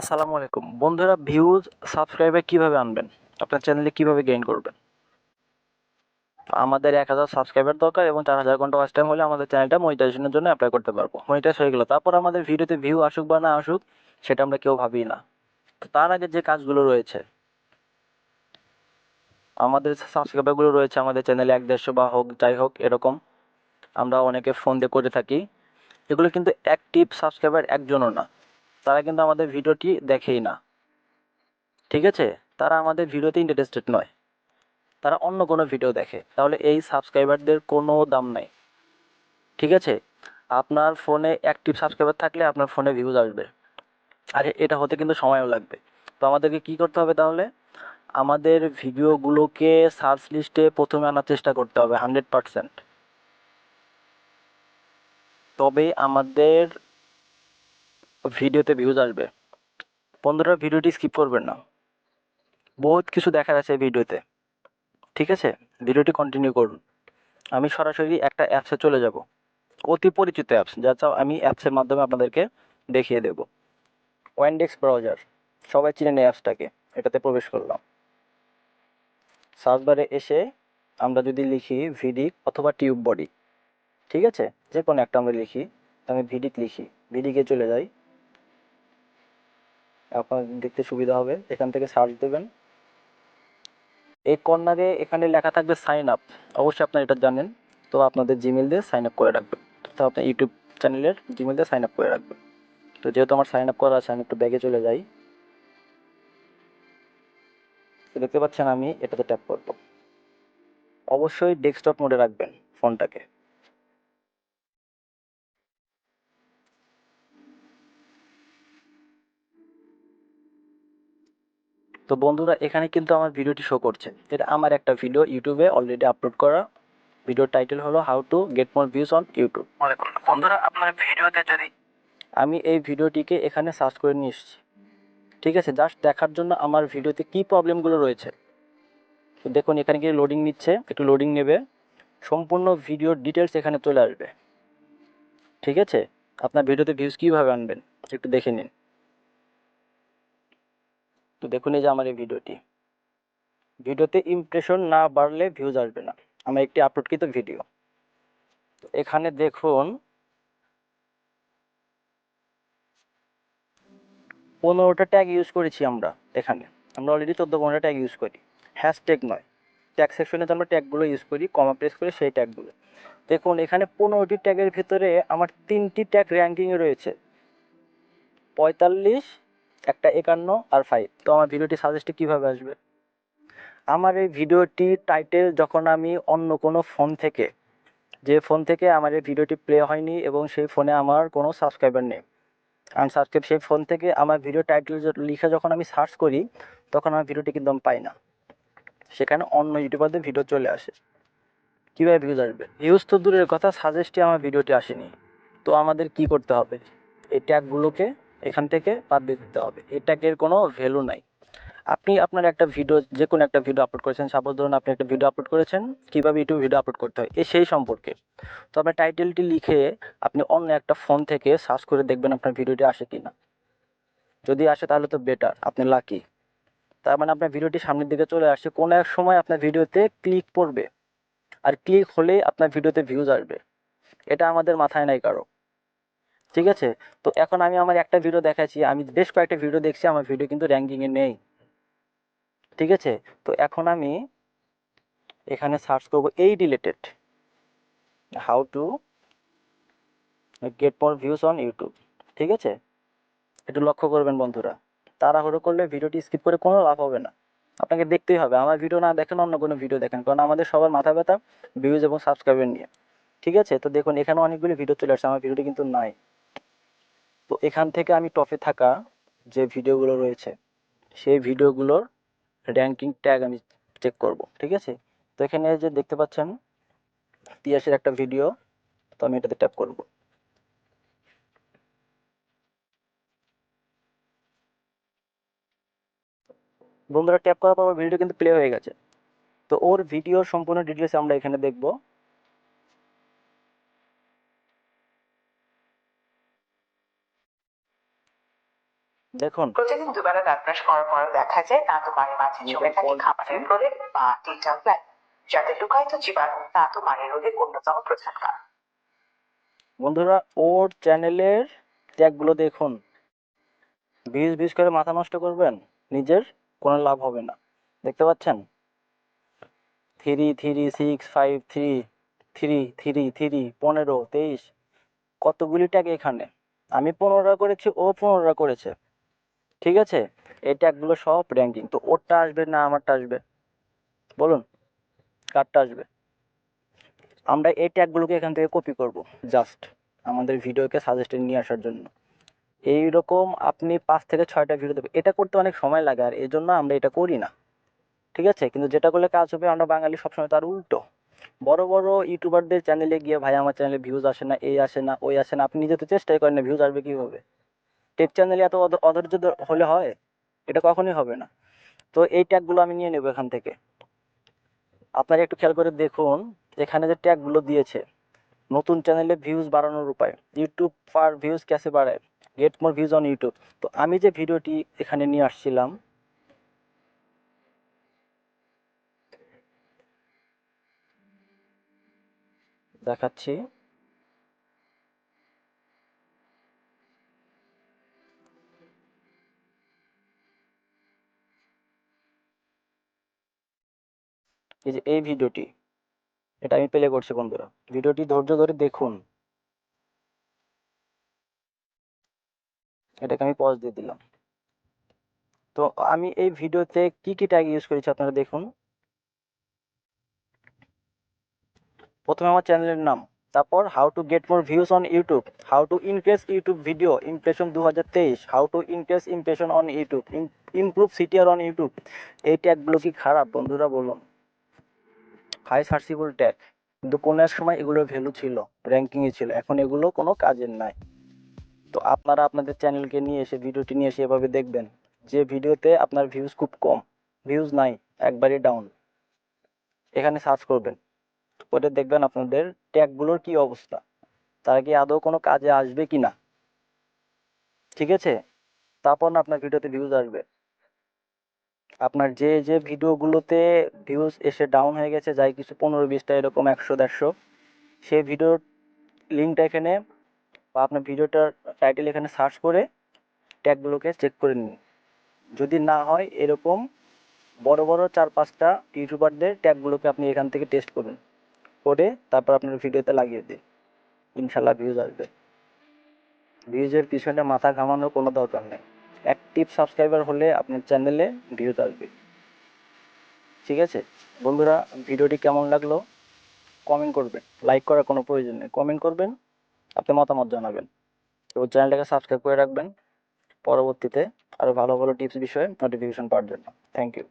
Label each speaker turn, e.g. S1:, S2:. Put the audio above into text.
S1: আসসালামু আলাইকুম বন্ধুরা, ভিউজ সাবস্ক্রাইবার কিভাবে আনবেন, আপনার চ্যানেলে কিভাবে গেইন করবেন? আমাদের 1000 সাবস্ক্রাইবার দরকার এবং 4000 ঘন্টা ওয়াচ টাইম হলে আমাদের চ্যানেলটা মনিটাইজেশনের জন্য অ্যাপ্লাই করতে পারবো। মনিটাইজ হয়ে গেল, তারপর আমাদের ভিডিওতে ভিউ আসুক বা না আসুক সেটা আমরা কেউ ভাবি না। তো তার আগে যে কাজগুলো রয়েছে, আমাদের সাবস্ক্রাইবারগুলো রয়েছে আমাদের চ্যানেলে 150 বা হোক যাই হোক এরকম, আমরা অনেকে ফোন দিয়ে করে থাকি। এগুলো কিন্তু অ্যাক্টিভ সাবস্ক্রাইবার একজনও না, তারা কিন্তু আমাদের ভিডিওটি দেখেই না। ঠিক আছে, তারা আমাদের ভিডিওতে ইন্টারেস্টেড নয়, তারা অন্য কোনো ভিডিও দেখে। তাহলে এই সাবস্ক্রাইবারদের কোনো দাম নাই। ঠিক আছে, আপনার ফোনে অ্যাক্টিভ সাবস্ক্রাইবার থাকলে আপনার ফোনে ভিউজ আসবে, আর এটা হতে কিন্তু সময়ও লাগবে। তো আমাদেরকে কি করতে হবে তাহলে? আমাদের ভিডিওগুলোকে সার্চ লিস্টে প্রথমে আনার চেষ্টা করতে হবে 100%, তবেই আমাদের ভিডিওতে ভিউজ আসবে। বন্ধুরা, ভিডিওটি স্কিপ করবেন না, বহুত কিছু দেখার আছে ভিডিওতে। ঠিক আছে, ভিডিওটি কন্টিনিউ করুন। আমি সরাসরি একটা অ্যাপসে চলে যাব, অতি পরিচিত অ্যাপস, যা চাও আমি অ্যাপসের মাধ্যমে আপনাদেরকে দেখিয়ে দেব। ওয়াইনডেক্স ব্রাউজার, সবাই চিনেন এই অ্যাপসটাকে। এটাতে প্রবেশ করলাম। সার্চ বারে এসে আমরা যদি লিখি ভিডিক অথবা টিউব বডি, ঠিক আছে, যে কোনো একটা আমরা লিখি। আমি ভিডিক লিখি, ভিডিকে চলে যাই। আপনার দেখতে সুবিধা হবে, এখান থেকে সার্চ দেবেন। এই কর্নারে এখানে লেখা থাকবে সাইন আপ, অবশ্যই আপনারা এটা জানেন। তো আপনাদের জিমেল দিয়ে সাইন আপ করে রাখবেন, তো আপনার ইউটিউব চ্যানেলের জিমেল দিয়ে সাইন আপ করে রাখবেন। তো যেহেতু আমার সাইন আপ করা আছে, আমি একটু ব্যাগে চলে যাই। তো দেখতে পাচ্ছেন আমি এটাতে ট্যাপ করব। অবশ্যই ডেস্কটপ মোডে রাখবেন ফোনটাকে। তো বন্ধুরা, এখানে কিন্তু আমার ভিডিওটি শো করছে, এটা আমার একটা ভিডিও ইউটিউবে অলরেডি আপলোড করা। ভিডিওর টাইটেল হলো how to get more views on YouTube. বন্ধুরা, আপনার ভিডিওতে যদি আমি এই ভিডিওটিকে এখানে সার্চ করে নিয়ে এসেছি, ঠিক আছে, জাস্ট দেখার জন্য আমার ভিডিওতে কি প্রবলেমগুলো রয়েছে। তো দেখুন এখানে কি লোডিং নিচ্ছে, একটু লোডিং নেবে, সম্পূর্ণ ভিডিওর ডিটেলস এখানে চলে আসবে। ঠিক আছে, আপনার ভিডিওতে ভিউজ কীভাবে আনবেন একটু দেখে নিন। তো দেখুন এই যে আমার এই ভিডিওতে ইমপ্রেশন না বাড়লে ভিউজ আসবে না। আমার একটি আপলোডকৃত ভিডিও। তো এখানে দেখুন 15টা ট্যাগ ইউজ করেছি আমরা। এখানে আমরা অলরেডি 14-15টা ট্যাগ ইউজ করি, হ্যাশট্যাগ নয়। ট্যাগ সেকশনে আমরা ট্যাগগুলো ইউজ করি, কমা প্রেস করে সেই ট্যাগগুলো। দেখুন এখানে 15টি ট্যাগের ভিতরে আমার 3টি ট্যাগ র্যাঙ্কিংয়ে রয়েছে, 45, একটা 51 আর 5। তো আমার ভিডিওটি সাজেস্টে কীভাবে আসবে? আমার এই ভিডিওটি টাইটেল যখন আমি অন্য কোনো ফোন থেকে, যে ফোন থেকে আমার এই ভিডিওটি প্লে হয়নি এবং সেই ফোনে আমার কোনো সাবস্ক্রাইবার নেই, আনসাবস্ক্রাইব, সেই ফোন থেকে আমার ভিডিও টাইটেল লিখে যখন আমি সার্চ করি, তখন আমার ভিডিওটি কিন্তু আমি পাই না, সেখানে অন্য ইউটিউবারদের ভিডিও চলে আসে। কীভাবে ভিউজ আসবে? ভিউজ তো দূরের কথা, সাজেস্টে আমার ভিডিওটি আসেনি। তো আমাদের কি করতে হবে? এই ট্যাগগুলোকে এখান থেকে বাদ দিয়ে দিতে হবে, এই ট্যাগের কোনো ভ্যালু নাই। আপনি আপনার একটা ভিডিও, যে কোনো একটা ভিডিও আপলোড করেছেন, সাপোজ ধরুন আপনি একটা ভিডিও আপলোড করেছেন কীভাবে ইউটিউব ভিডিও আপলোড করতে হয় সেই সম্পর্কে। তো আপনার টাইটেলটি লিখে আপনি অন্য একটা ফোন থেকে সার্চ করে দেখবেন আপনার ভিডিওটি আসে কি না। যদি আসে তাহলে তো বেটার, আপনি লাকি। তার মানে আপনার ভিডিওটি সামনের দিকে চলে আসছে, কোনো এক সময় আপনার ভিডিওতে ক্লিক পড়বে, আর ক্লিক হলেই আপনার ভিডিওতে ভিউজ আসবে। এটা আমাদের মাথায় নাই কারো। ঠিক আছে, তো এখন আমি আমার একটা ভিডিও দেখাচ্ছি, আমি বেশ কয়েকটা ভিডিও দেখছি, আমার ভিডিও কিন্তু র্যাঙ্কিংয়ে নেই। ঠিক আছে, তো এখন আমি এখানে সার্চ করব এই related, how to get more views on YouTube. ঠিক আছে, একটু লক্ষ্য করবেন বন্ধুরা, তাড়াহুড়ো করলে ভিডিওটি স্কিপ করে কোনো লাভ হবে না। আপনাকে দেখতেই হবে, আমার ভিডিও না দেখেন অন্য কোনো ভিডিও দেখেন, কারণ আমাদের সবার মাথা ব্যথা ভিউজ এবং সাবস্ক্রাইবার নিয়ে। ঠিক আছে, তো দেখুন এখানে অনেকগুলি ভিডিও চলে আসছে, আমার ভিডিওটি কিন্তু নাই। তো এখান থেকে আমি টপে থাকা যে ভিডিওগুলো রয়েছে সেই ভিডিওগুলোর র্যাঙ্কিং ট্যাগ আমি চেক করব। ঠিক আছে, তো এখানে যে দেখতে পাচ্ছেন 83 একটা ভিডিও, তো আমি এটাতে ট্যাপ করব। বন্ধুরা, ট্যাপ করার পর ভিডিও কিন্তু প্লে হয়ে গেছে। তো ওর ভিডিওর সম্পূর্ণ ডিটেলস আমরা এখানে দেখব। দেখুন
S2: প্রতিদিন দুবেলা দাঁত ব্রাশ করার পর দেখা যায় দাঁত মাড়ির মাঝে জমে থাকে খাবারের প্রলেপ বা ডেন্টাল প্ল্যাক, যাতে লুকায়িত জীবাণু দাঁত মাড়ি রোগের অন্যতম প্রধান কারণ।
S1: বন্ধুরা, ওর চ্যানেলের ট্যাগগুলো দেখুন। ভিউজ করে মাথা নষ্ট করবেন, নিজের কোনো লাভ হবে না। দেখতে পাচ্ছেন 3, 3, 6, 5, 3, 3, 3, 15, কতগুলি ট্যাগ এখানে। আমি 15টা করেছি, ও 15টা করেছে। ঠিক আছে, এই ট্যাগগুলো সব র্যাঙ্কিং। তো ওরটা আসবে না আমারটা আসবে? বলুন, কারটা আসবে? আমরা এই ট্যাগগুলোকে এখান থেকে কপি করব, জাস্ট আমাদের ভিডিওকে সাজেস্টেড নিয়ে আসার জন্য। এইরকম আপনি 5 থেকে 6টা ভিডিও দেবেন। এটা করতে অনেক সময় লাগে, আর এই জন্য আমরা এটা করি না। ঠিক আছে, কিন্তু যেটা করলে কাজ হবে, আমরা বাঙালি সবসময় তার উল্টো। বড় বড় ইউটিউবারদের চ্যানেলে গিয়ে, ভাই আমার চ্যানেলে ভিউজ আসে না, এই আসে না, ওই আসে না, আপনি নিজে তো চেষ্টাই করেন না, ভিউজ আসবে কীভাবে? টেক চ্যানেলে এত অধৈর্য হলে হয়? এটা কখনোই হবে না। তো এই ট্যাগগুলো আমি নিয়ে নেব এখান থেকে। আপনারা একটু খেয়াল করে দেখুন, এখানে যে ট্যাগগুলো দিয়েছে, নতুন চ্যানেলে ভিউজ বাড়ানোর উপায়, ইউটিউব পার ভিউজ ক্যাসে বাড়ায়, get more views on YouTube. তো আমি যে ভিডিওটি এখানে নিয়ে আসছিলাম, দেখাচ্ছি। এই যে এই ভিডিওটি, এটা আমি প্লে করছি বন্ধুরা। ভিডিওটি ধৈর্য ধরে দেখুন। এটাকে আমি পজ দিয়ে দিলাম। তো আমি এই ভিডিওতে কি কি ট্যাগ ইউজ করেছি আপনারা দেখুন। প্রথমে আমার চ্যানেলের নাম, তারপর how to get more views on YouTube, how to increase YouTube video impression 2023, how to increase impression on YouTube, improve CTR on YouTube. এই ট্যাগগুলো কি খারাপ বন্ধুরা, বলুন? হাই সার্চিবল ট্যাগ, কিন্তু কোনো এক সময় এগুলোর ভ্যালু ছিল, র্যাঙ্কিংয়ে ছিল। এখন এগুলো কোনো কাজের নাই। তো আপনারা আপনাদের চ্যানেলকে নিয়ে এসে, ভিডিওটি নিয়ে এসে এভাবে দেখবেন, যে ভিডিওতে আপনার ভিউজ খুব কম, ভিউজ নাই, একবারই ডাউন, এখানে সার্চ করবেন, করে দেখবেন আপনাদের ট্যাগগুলোর কি অবস্থা, তারা কি আদৌ কোনো কাজে আসবে কি না। ঠিক আছে, তারপর না আপনার ভিডিওতে ভিউজ আসবে। আপনার যে যে ভিডিওগুলোতে ভিউজ এসে ডাউন হয়ে গেছে, যাই কিছু 15-20টা, এরকম 100-150, সেই ভিডিওর লিঙ্কটা এখানে, বা আপনার ভিডিওটার টাইটেল এখানে সার্চ করে ট্যাগগুলোকে চেক করে নিন। যদি না হয়, এরকম বড় বড় 4-5টা ইউটিউবারদের ট্যাগগুলোকে আপনি এখান থেকে টেস্ট করুন, করে তারপর আপনার ভিডিওতে লাগিয়ে দিন, ইনশাল্লাহ ভিউজ আসবে। ভিউজের পিছনে মাথা ঘামানোর কোনো দরকার নেই। অ্যাক্টিভ সাবস্ক্রাইবার হলে আপনার চ্যানেলে ভিউজ আসবে। ঠিক আছে বন্ধুরা, ভিডিওটি কেমন লাগলো কমেন্ট করবেন। লাইক করার কোনো প্রয়োজন নেই, কমেন্ট করবেন, আপনি মতামত জানাবেন। তো চ্যানেলটাকে সাবস্ক্রাইব করে রাখবেন, পরবর্তীতে আরও ভালো ভালো টিপস বিষয়ে নোটিফিকেশন পাওয়ার জন্য। Thank you.